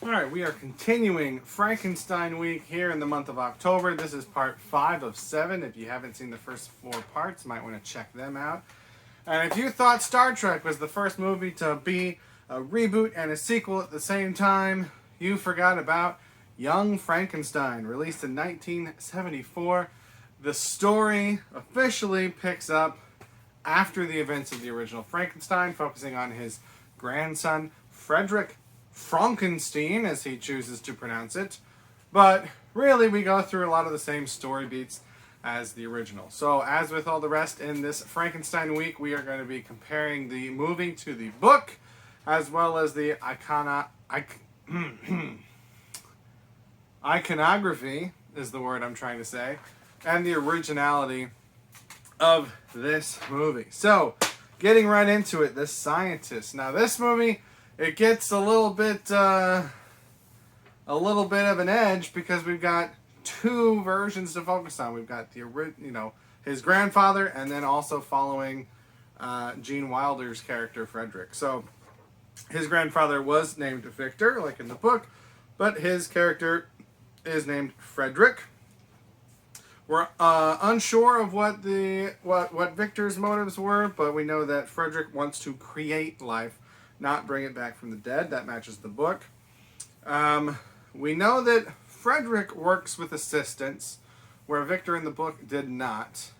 Alright, we are continuing Frankenstein week here in the month of October. This is part 5 of 7. If you haven't seen the first 4 parts, you might want to check them out. And if you thought Star Trek was the first movie to be a reboot and a sequel at the same time, you forgot about Young Frankenstein, released in 1974. The story officially picks up after the events of the original Frankenstein, focusing on his grandson, Frederick Frankenstein, as he chooses to pronounce it. But really, we go through a lot of the same story beats as the original. So, as with all the rest in this Frankenstein week, we are going to be comparing the movie to the book, as well as the iconography, is the word I'm trying to say, and the originality of this movie. So, getting right into it, The Scientist. Now, this movie, it gets a little bit of an edge because we've got 2 versions to focus on. We've got his grandfather, and then also following Gene Wilder's character Frederick. So his grandfather was named Victor, like in the book, but his character is named Frederick. We're unsure of what Victor's motives were, but we know that Frederick wants to create life, not bring it back from the dead. That matches the book. We know that Frederick works with assistants, where Victor in the book did not.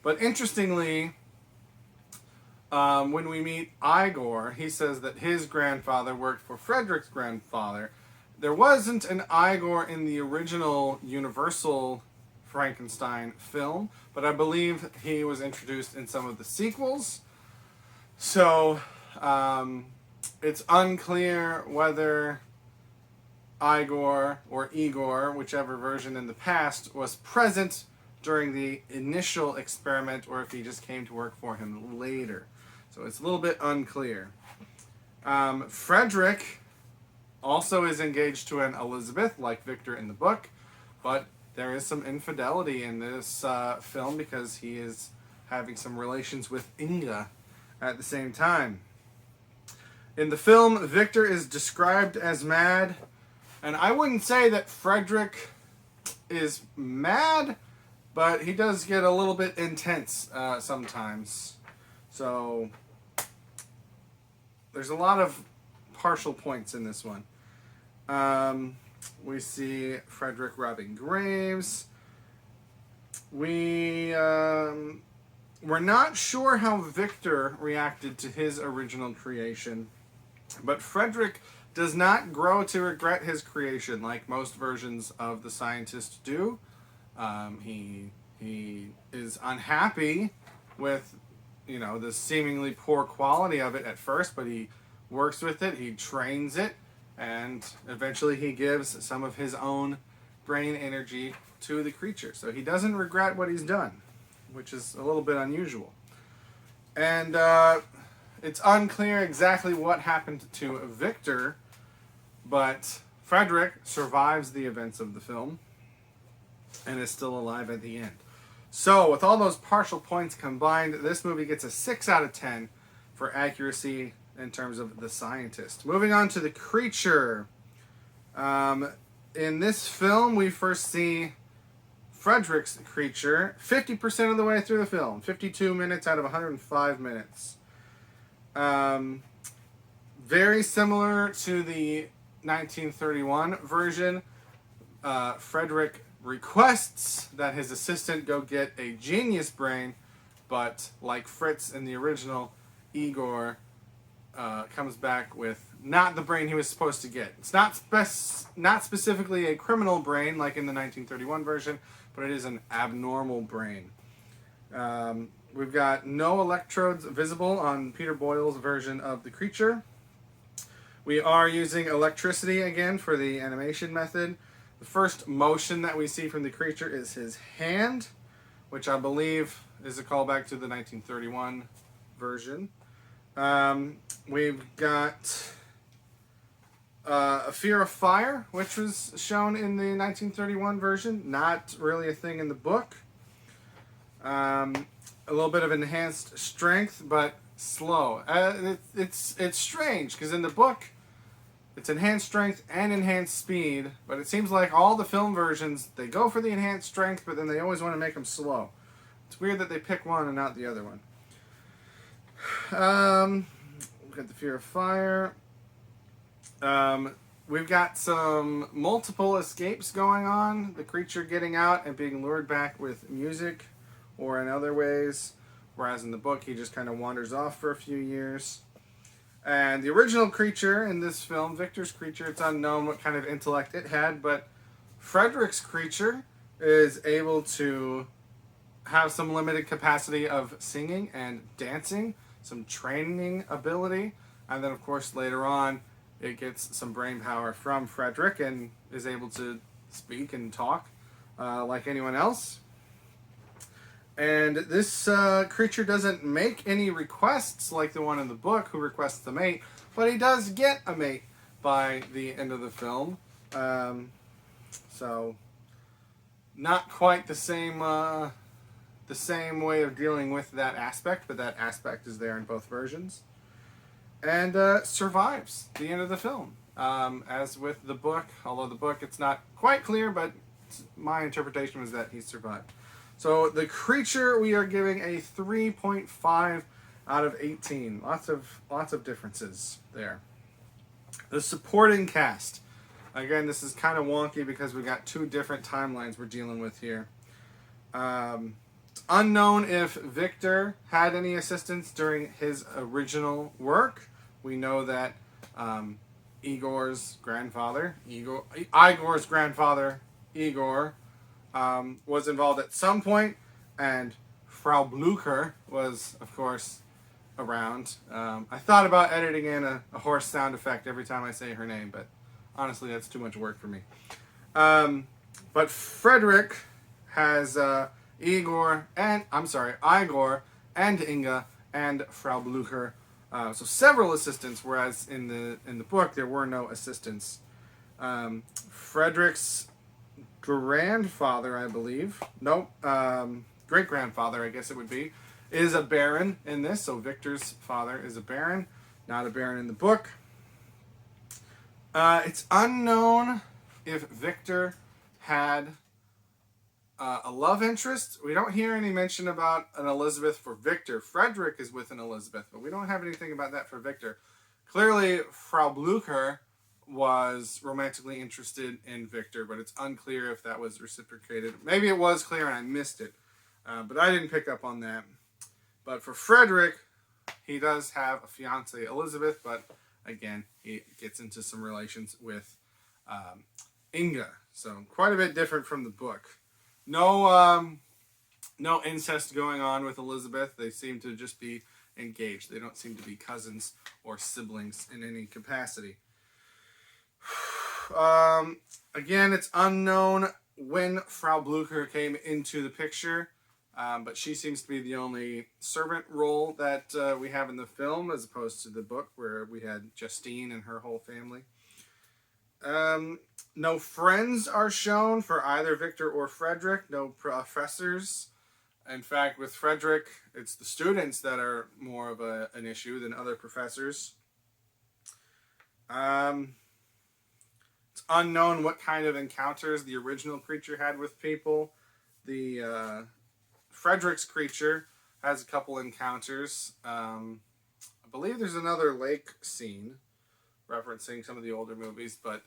But interestingly, when we meet Igor, he says that his grandfather worked for Frederick's grandfather. There wasn't an Igor in the original Universal Frankenstein film, but I believe he was introduced in some of the sequels. So, it's unclear whether Igor or Igor, whichever version in the past, was present during the initial experiment or if he just came to work for him later. So it's a little bit unclear. Frederick also is engaged to an Elizabeth, like Victor in the book, but there is some infidelity in this film because he is having some relations with Inga at the same time. In the film, Victor is described as mad, and I wouldn't say that Frederick is mad, but he does get a little bit intense sometimes. So, there's a lot of partial points in this one. We see Frederick robbing graves. We're not sure how Victor reacted to his original creation, but Frederick does not grow to regret his creation like most versions of The Scientist do. He is unhappy with, the seemingly poor quality of it at first, but he works with it, he trains it, and eventually he gives some of his own brain energy to the creature. So he doesn't regret what he's done, which is a little bit unusual. And it's unclear exactly what happened to Victor, but Frederick survives the events of the film and is still alive at the end. So, with all those partial points combined, this movie gets a 6 out of 10 for accuracy in terms of The Scientist. Moving on to the creature. In this film, we first see Frederick's creature 50% of the way through the film. 52 minutes out of 105 minutes. Very similar to the 1931 version. Frederick requests that his assistant go get a genius brain, but like Fritz in the original, Igor comes back with not the brain he was supposed to get. It's not specifically a criminal brain like in the 1931 version, but it is an abnormal brain. We've got no electrodes visible on Peter Boyle's version of the creature. We are using electricity again for the animation method. The first motion that we see from the creature is his hand, which I believe is a callback to the 1931 version. We've got a fear of fire, which was shown in the 1931 version. Not really a thing in the book. A little bit of enhanced strength, but slow. It's strange, because in the book, It's enhanced strength and enhanced speed, but it seems like all the film versions, they go for the enhanced strength, but then they always want to make them slow. It's weird that they pick one and not the other one. We've got the Fear of Fire. We've got some multiple escapes going on. The creature getting out and being lured back with music or in other ways. Whereas in the book, he just kind of wanders off for a few years. And the original creature in this film, Victor's creature, it's unknown what kind of intellect it had, but Frederick's creature is able to have some limited capacity of singing and dancing, some training ability, and then of course later on it gets some brain power from Frederick and is able to speak and talk like anyone else. And this creature doesn't make any requests like the one in the book who requests the mate, but he does get a mate by the end of the film. So not quite the same way of dealing with that aspect, but that aspect is there in both versions. And survives the end of the film. As with the book, although the book it's not quite clear, but my interpretation was that he survived. So the creature we are giving a 3.5 out of 18. Lots of differences there. The supporting cast. Again, this is kind of wonky because we got two different timelines we're dealing with here. It's unknown if Victor had any assistance during his original work. We know that Igor's grandfather, Igor, was involved at some point, and Frau Blucher was, of course, around. I thought about editing in a horse sound effect every time I say her name, but honestly, that's too much work for me. But Frederick has Igor and Inga and Frau Blucher. So several assistants, whereas in the book there were no assistants. Frederick's grandfather, I believe, great-grandfather, I guess it would be, is a baron in this. So Victor's father is a baron, not a baron in the book. It's unknown if Victor had a love interest. We don't hear any mention about an Elizabeth for Victor. Frederick is with an Elizabeth, but we don't have anything about that for Victor. Clearly, Frau Blucher was romantically interested in Victor, but it's unclear if that was reciprocated. Maybe it was clear and I missed it, but I didn't pick up on that. But for Frederick, he does have a fiancée, Elizabeth, but again, he gets into some relations with Inga. So quite a bit different from the book. No incest going on with Elizabeth. They seem to just be engaged. They don't seem to be cousins or siblings in any capacity. Again, it's unknown when Frau Blucher came into the picture, but she seems to be the only servant role that we have in the film, as opposed to the book where we had Justine and her whole family. No friends are shown for either Victor or Frederick. No professors. In fact, with Frederick, it's the students that are more of an issue than other professors. It's unknown what kind of encounters the original creature had with people. The Frederick's creature has a couple encounters. I believe there's another lake scene referencing some of the older movies, but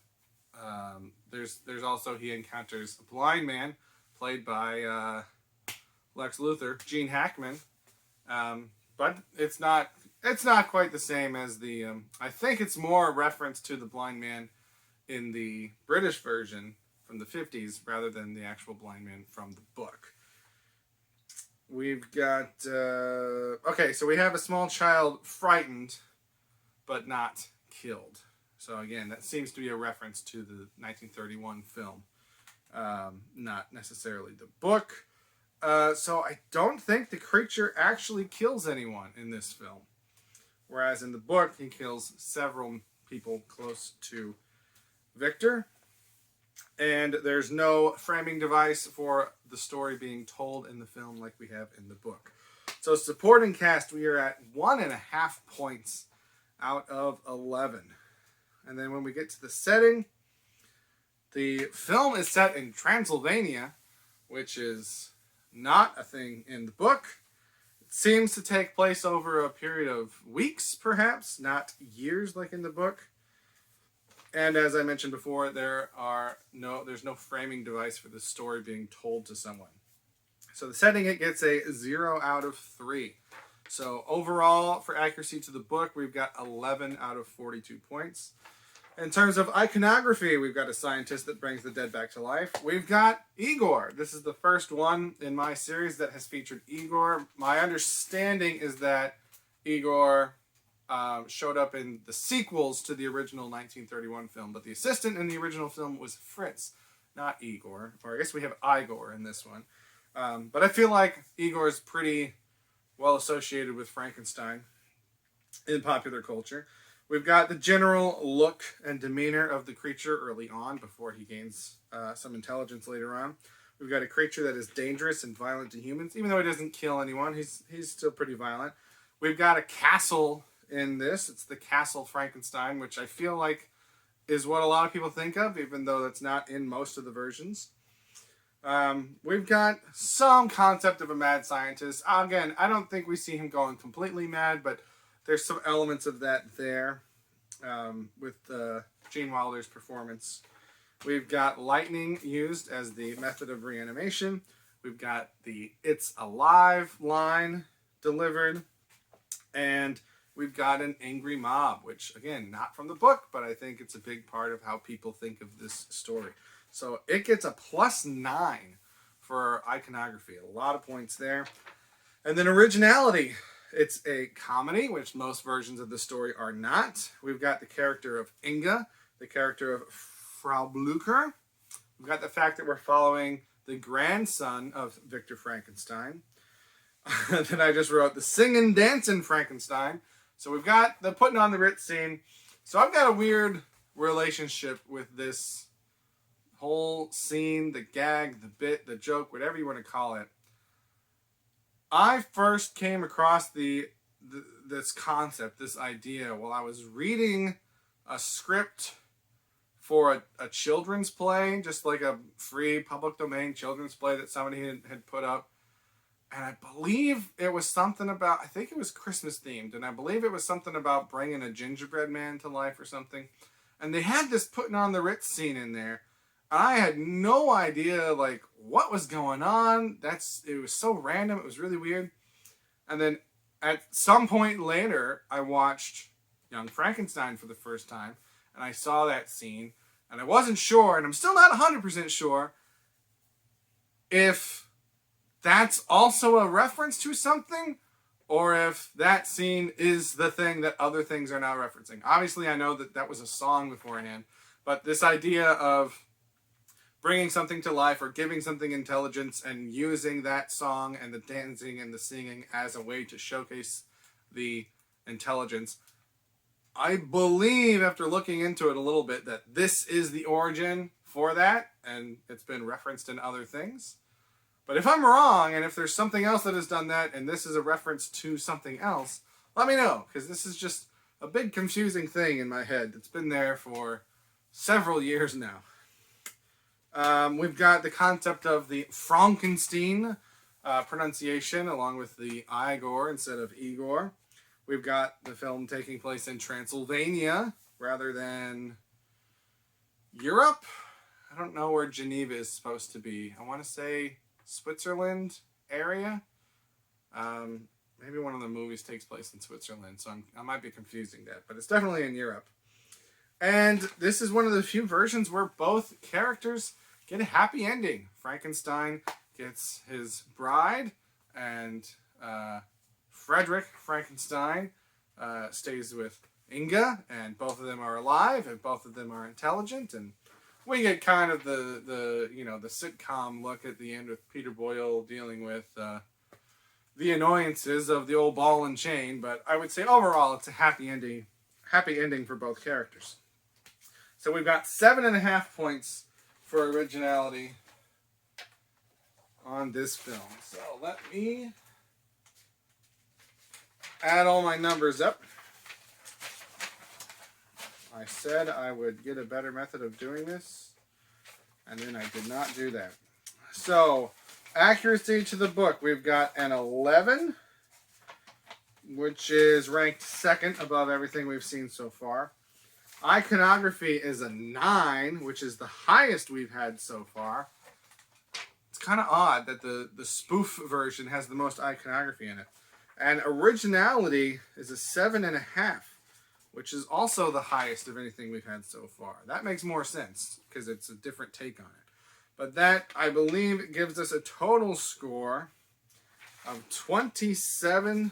there's also he encounters a blind man played by Lex Luthor, Gene Hackman, but it's not quite the same as the. I think it's more a reference to the blind man in the British version from the 50s rather than the actual blind man from the book. We've got okay, so we have a small child frightened, but not killed. So again, that seems to be a reference to the 1931 film, not necessarily the book. So I don't think the creature actually kills anyone in this film. Whereas in the book, he kills several people close to Victor. And there's no framing device for the story being told in the film like we have in the book. So supporting cast, we are at 1.5 points out of 11. And then when we get to the setting, the film is set in Transylvania, which is not a thing in the book. It seems to take place over a period of weeks, perhaps, not years like in the book. And as I mentioned before, there's no framing device for the story being told to someone. So the setting, it gets a 0 out of 3. So overall, for accuracy to the book, we've got 11 out of 42 points. In terms of iconography, we've got a scientist that brings the dead back to life. We've got Igor. This is the first one in my series that has featured Igor. My understanding is that Igor showed up in the sequels to the original 1931 film, but the assistant in the original film was Fritz, not Igor. Or I guess we have Igor in this one. But I feel like Igor is pretty well associated with Frankenstein in popular culture. We've got the general look and demeanor of the creature early on before he gains some intelligence later on. We've got a creature that is dangerous and violent to humans. Even though he doesn't kill anyone, he's still pretty violent. We've got a castle in this. It's the Castle Frankenstein, which I feel like is what a lot of people think of, even though that's not in most of the versions. We've got some concept of a mad scientist. Again, I don't think we see him going completely mad, but there's some elements of that there with Gene Wilder's performance. We've got lightning used as the method of reanimation. We've got the "It's alive" line delivered. And we've got an angry mob, which, again, not from the book, but I think it's a big part of how people think of this story. So it gets a +9 for iconography. A lot of points there. And then originality. It's a comedy, which most versions of the story are not. We've got the character of Inga, the character of Frau Blücher. We've got the fact that we're following the grandson of Victor Frankenstein. Then I just wrote the singing, dancing Frankenstein. So we've got the putting on the Ritz scene. So I've got a weird relationship with this whole scene, the gag, the bit, the joke, whatever you want to call it. I first came across this concept, this idea, while I was reading a script for a children's play, just like a free public domain children's play that somebody had put up. And I believe it was something about, I think it was Christmas themed, and I believe it was something about bringing a gingerbread man to life or something. And they had this putting on the Ritz scene in there. I had no idea, like, what was going on. It was so random. It was really weird. And then at some point later, I watched Young Frankenstein for the first time, and I saw that scene, and I wasn't sure, and I'm still not 100% sure, if that's also a reference to something, or if that scene is the thing that other things are now referencing. Obviously, I know that was a song beforehand, but this idea of bringing something to life or giving something intelligence and using that song and the dancing and the singing as a way to showcase the intelligence, I believe, after looking into it a little bit, that this is the origin for that, and it's been referenced in other things. But if I'm wrong, and if there's something else that has done that, and this is a reference to something else, let me know, because this is just a big confusing thing in my head that's been there for several years now. We've got the concept of the Frankenstein pronunciation, along with the Igor instead of Igor. We've got the film taking place in Transylvania rather than Europe. I don't know where Geneva is supposed to be. I want to say Switzerland area. Maybe one of the movies takes place in Switzerland, so I might be confusing that, but it's definitely in Europe. And this is one of the few versions where both characters get a happy ending. Frankenstein gets his bride, and Frederick Frankenstein stays with Inga, and both of them are alive, and both of them are intelligent, and we get kind of the sitcom look at the end with Peter Boyle dealing with the annoyances of the old ball and chain. But I would say overall it's a happy ending for both characters. So we've got 7.5 points for originality on this film. So let me add all my numbers up. I said I would get a better method of doing this, and then I did not do that. So, accuracy to the book, we've got an 11, which is ranked second above everything we've seen so far. Iconography is a 9, which is the highest we've had so far. It's kind of odd that the spoof version has the most iconography in it. And originality is a 7.5, which is also the highest of anything we've had so far. That makes more sense because it's a different take on it. But that, I believe, gives us a total score of 27.5.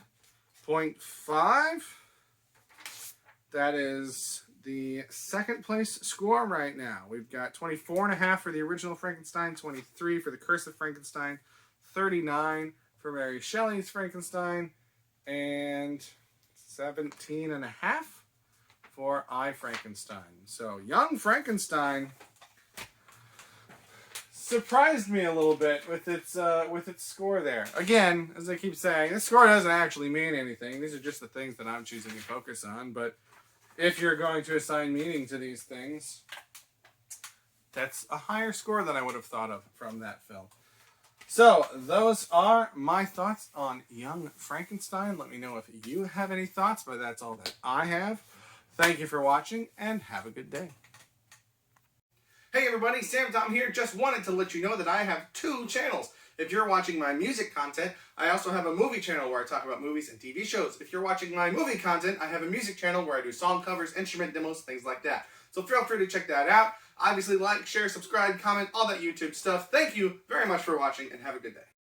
That is the second place score right now. We've got 24.5 for the original Frankenstein, 23 for the Curse of Frankenstein, 39 for Mary Shelley's Frankenstein, and 17.5 for I, Frankenstein. So, Young Frankenstein surprised me a little bit with its score there. Again, as I keep saying, this score doesn't actually mean anything. These are just the things that I'm choosing to focus on, but if you're going to assign meaning to these things, that's a higher score than I would have thought of from that film. So, those are my thoughts on Young Frankenstein. Let me know if you have any thoughts, but that's all that I have. Thank you for watching, and have a good day. Hey everybody, Sam Tom here. Just wanted to let you know that I have 2 channels. If you're watching my music content, I also have a movie channel where I talk about movies and TV shows. If you're watching my movie content, I have a music channel where I do song covers, instrument demos, things like that. So feel free to check that out. Obviously, like, share, subscribe, comment, all that YouTube stuff. Thank you very much for watching, and have a good day.